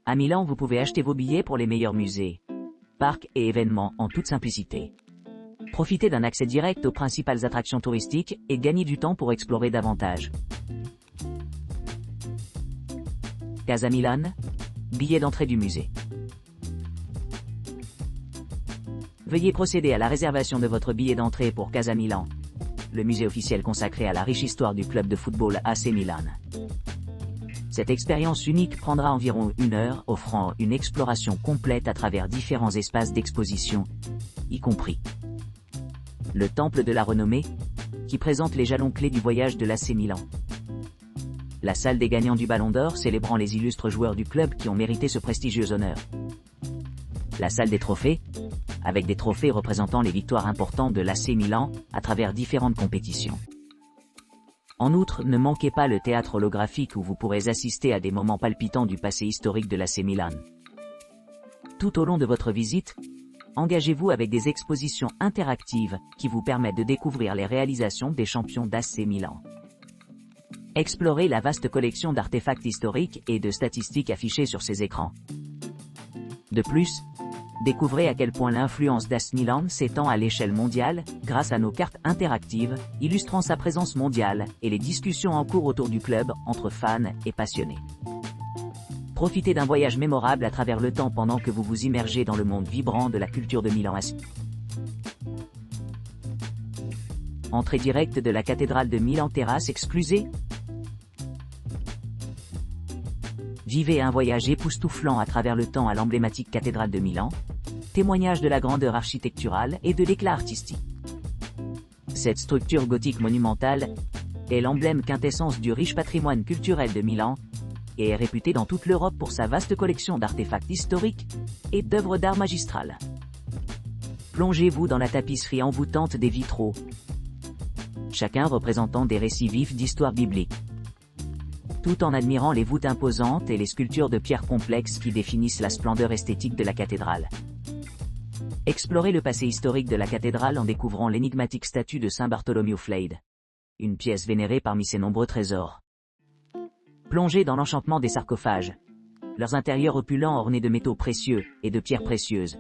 À Milan, vous pouvez acheter vos billets pour les meilleurs musées, parcs et événements en toute simplicité. Profitez d'un accès direct aux principales attractions touristiques et gagnez du temps pour explorer davantage. Casa Milan, billet d'entrée du musée. Veuillez procéder à la réservation de votre billet d'entrée pour Casa Milan, le musée officiel consacré à la riche histoire du club de football AC Milan. Cette expérience unique prendra environ 1 heure, offrant une exploration complète à travers différents espaces d'exposition, y compris le Temple de la Renommée, qui présente les jalons clés du voyage de l'AC Milan. La salle des gagnants du Ballon d'Or célébrant les illustres joueurs du club qui ont mérité ce prestigieux honneur. La salle des trophées, avec des trophées représentant les victoires importantes de l'AC Milan à travers différentes compétitions. En outre, ne manquez pas le théâtre holographique où vous pourrez assister à des moments palpitants du passé historique de l'AC Milan. Tout au long de votre visite, engagez-vous avec des expositions interactives qui vous permettent de découvrir les réalisations des champions d'AC Milan. Explorez la vaste collection d'artefacts historiques et de statistiques affichées sur ces écrans. De plus, découvrez à quel point l'influence d'AC Milan s'étend à l'échelle mondiale grâce à nos cartes interactives, illustrant sa présence mondiale et les discussions en cours autour du club entre fans et passionnés. Profitez d'un voyage mémorable à travers le temps pendant que vous vous immergez dans le monde vibrant de la culture de Milan. Entrée directe de la cathédrale de Milan, terrasse exclusée. Vivez un voyage époustouflant à travers le temps à l'emblématique cathédrale de Milan, témoignage de la grandeur architecturale et de l'éclat artistique. Cette structure gothique monumentale est l'emblème quintessence du riche patrimoine culturel de Milan et est réputée dans toute l'Europe pour sa vaste collection d'artefacts historiques et d'œuvres d'art magistrales. Plongez-vous dans la tapisserie envoûtante des vitraux, chacun représentant des récits vifs d'histoire biblique, tout en admirant les voûtes imposantes et les sculptures de pierre complexes qui définissent la splendeur esthétique de la cathédrale. Explorez le passé historique de la cathédrale en découvrant l'énigmatique statue de Saint Bartholomew Flade, une pièce vénérée parmi ses nombreux trésors. Plongez dans l'enchantement des sarcophages, leurs intérieurs opulents ornés de métaux précieux et de pierres précieuses,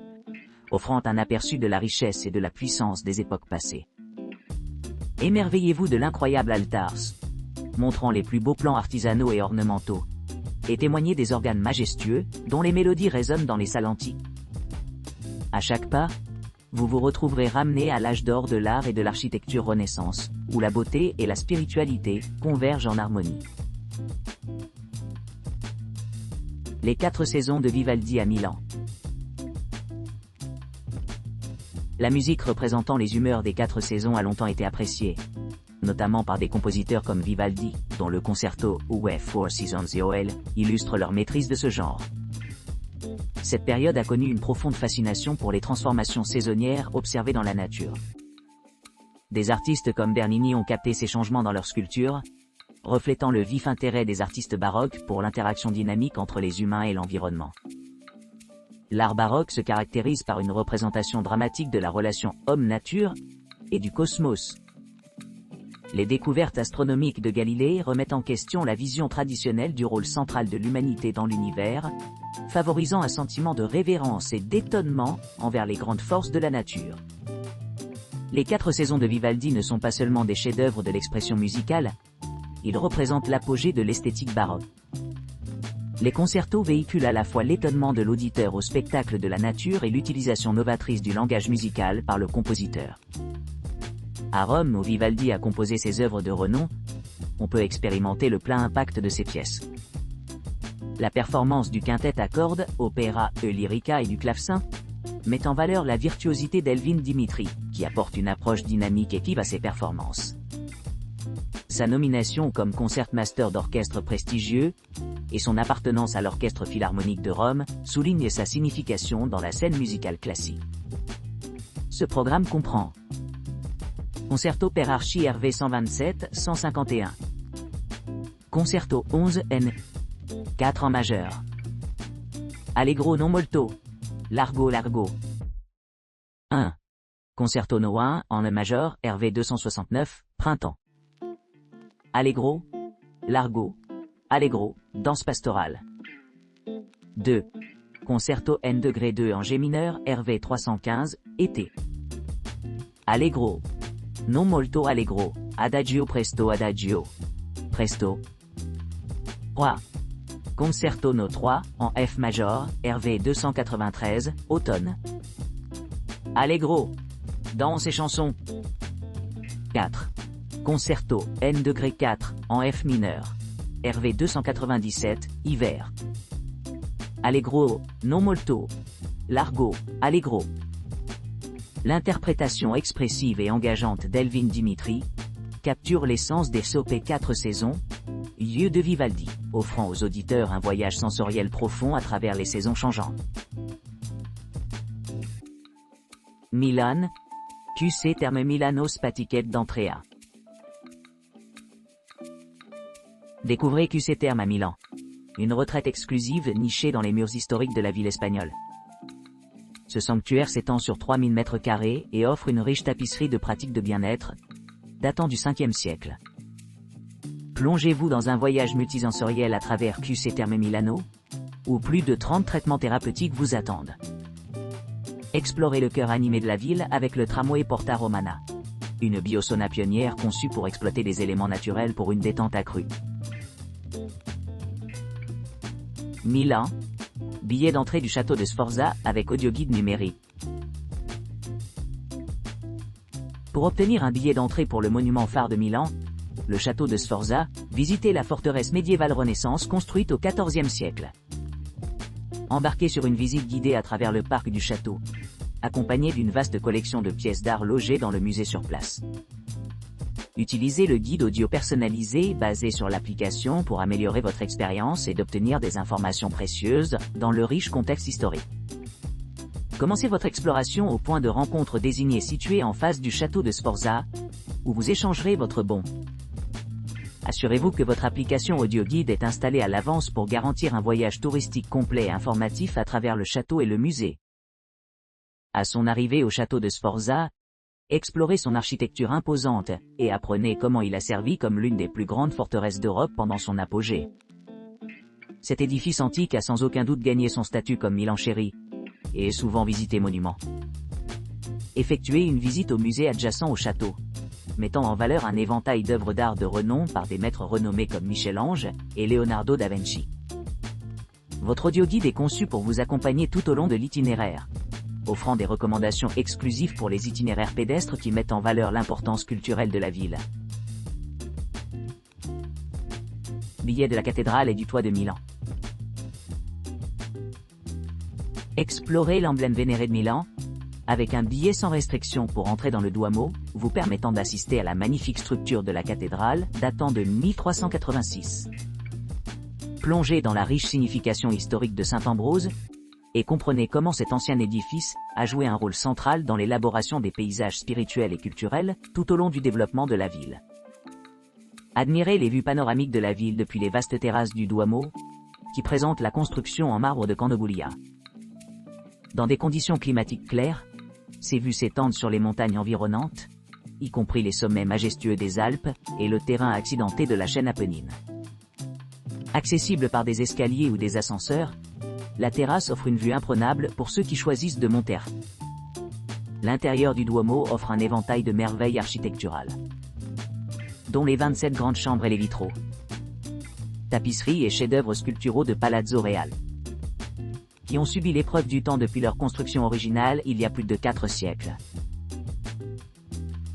offrant un aperçu de la richesse et de la puissance des époques passées. Émerveillez-vous de l'incroyable altar, montrant les plus beaux plans artisanaux et ornementaux, et témoignez des organes majestueux, dont les mélodies résonnent dans les salles antiques. À chaque pas, vous vous retrouverez ramené à l'âge d'or de l'art et de l'architecture Renaissance, où la beauté et la spiritualité convergent en harmonie. Les 4 saisons de Vivaldi à Milan. La musique représentant les humeurs des 4 saisons a longtemps été appréciée, notamment par des compositeurs comme Vivaldi, dont le concerto UE Four Seasons EOL illustre leur maîtrise de ce genre. Cette période a connu une profonde fascination pour les transformations saisonnières observées dans la nature. Des artistes comme Bernini ont capté ces changements dans leurs sculptures, reflétant le vif intérêt des artistes baroques pour l'interaction dynamique entre les humains et l'environnement. L'art baroque se caractérise par une représentation dramatique de la relation homme-nature et du cosmos. Les découvertes astronomiques de Galilée remettent en question la vision traditionnelle du rôle central de l'humanité dans l'univers, favorisant un sentiment de révérence et d'étonnement envers les grandes forces de la nature. Les 4 saisons de Vivaldi ne sont pas seulement des chefs-d'œuvre de l'expression musicale, ils représentent l'apogée de l'esthétique baroque. Les concertos véhiculent à la fois l'étonnement de l'auditeur au spectacle de la nature et l'utilisation novatrice du langage musical par le compositeur. À Rome, où Vivaldi a composé ses œuvres de renom, on peut expérimenter le plein impact de ses pièces. La performance du quintet à cordes, opéra Lyrica et du clavecin met en valeur la virtuosité d'Elvin Dimitri, qui apporte une approche dynamique et vive à ses performances. Sa nomination comme concertmaster d'orchestre prestigieux et son appartenance à l'Orchestre philharmonique de Rome soulignent sa signification dans la scène musicale classique. Ce programme comprend Concerto per archi RV 127-151, Concerto 11 N, 4 en majeur, Allegro non molto, Largo Largo 1, Concerto No 1 en majeur RV 269, Printemps, Allegro, Largo, Allegro, danse pastorale. 2. Concerto N-2 en G mineur, RV 315, été. Allegro. Non molto allegro, adagio presto adagio. Presto. 3. Concerto No 3, en F major, RV 293, automne. Allegro. Danse et chanson. 4. Concerto N-4, en F mineur. RV 297, hiver. Allegro, non molto. Largo, allegro. L'interprétation expressive et engageante d'Elvin Dimitri capture l'essence des sopés 4 saisons, lieu de Vivaldi, offrant aux auditeurs un voyage sensoriel profond à travers les saisons changeantes. Milan, QC Terme Milano Spatiquet d'Andrea. Découvrez QC Terme à Milan. Une retraite exclusive nichée dans les murs historiques de la ville espagnole. Ce sanctuaire s'étend sur 3000 mètres carrés et offre une riche tapisserie de pratiques de bien-être, datant du 5e siècle. Plongez-vous dans un voyage multisensoriel à travers QC Terme Milano, où plus de 30 traitements thérapeutiques vous attendent. Explorez le cœur animé de la ville avec le tramway Porta Romana. Une biosauna pionnière conçue pour exploiter des éléments naturels pour une détente accrue. Milan. Billet d'entrée du château de Sforza avec audioguide numérique. Pour obtenir un billet d'entrée pour le monument phare de Milan, le château de Sforza, visitez la forteresse médiévale Renaissance construite au XIVe siècle. Embarquez sur une visite guidée à travers le parc du château, accompagné d'une vaste collection de pièces d'art logées dans le musée sur place. Utilisez le guide audio personnalisé basé sur l'application pour améliorer votre expérience et d'obtenir des informations précieuses dans le riche contexte historique. Commencez votre exploration au point de rencontre désigné situé en face du château de Sforza, où vous échangerez votre bon. Assurez-vous que votre application audio guide est installée à l'avance pour garantir un voyage touristique complet et informatif à travers le château et le musée. À son arrivée au château de Sforza, explorez son architecture imposante et apprenez comment il a servi comme l'une des plus grandes forteresses d'Europe pendant son apogée. Cet édifice antique a sans aucun doute gagné son statut comme Milan chéri et est souvent visité monument. Effectuez une visite au musée adjacent au château, mettant en valeur un éventail d'œuvres d'art de renom par des maîtres renommés comme Michel-Ange et Leonardo da Vinci. Votre audioguide est conçu pour vous accompagner tout au long de l'itinéraire, offrant des recommandations exclusives pour les itinéraires pédestres qui mettent en valeur l'importance culturelle de la ville. Billet de la cathédrale et du toit de Milan. Explorez l'emblème vénéré de Milan, avec un billet sans restriction pour entrer dans le Duomo, vous permettant d'assister à la magnifique structure de la cathédrale, datant de 1386. Plongez dans la riche signification historique de Saint-Ambrose, et comprenez comment cet ancien édifice a joué un rôle central dans l'élaboration des paysages spirituels et culturels tout au long du développement de la ville. Admirez les vues panoramiques de la ville depuis les vastes terrasses du Duomo, qui présentent la construction en marbre de Candoguglia. Dans des conditions climatiques claires, ces vues s'étendent sur les montagnes environnantes, y compris les sommets majestueux des Alpes et le terrain accidenté de la chaîne Apennine. Accessible par des escaliers ou des ascenseurs, la terrasse offre une vue imprenable pour ceux qui choisissent de monter. L'intérieur du Duomo offre un éventail de merveilles architecturales, dont les 27 grandes chambres et les vitraux, tapisseries et chefs-d'œuvre sculpturaux de Palazzo Reale, qui ont subi l'épreuve du temps depuis leur construction originale il y a plus de 4 siècles.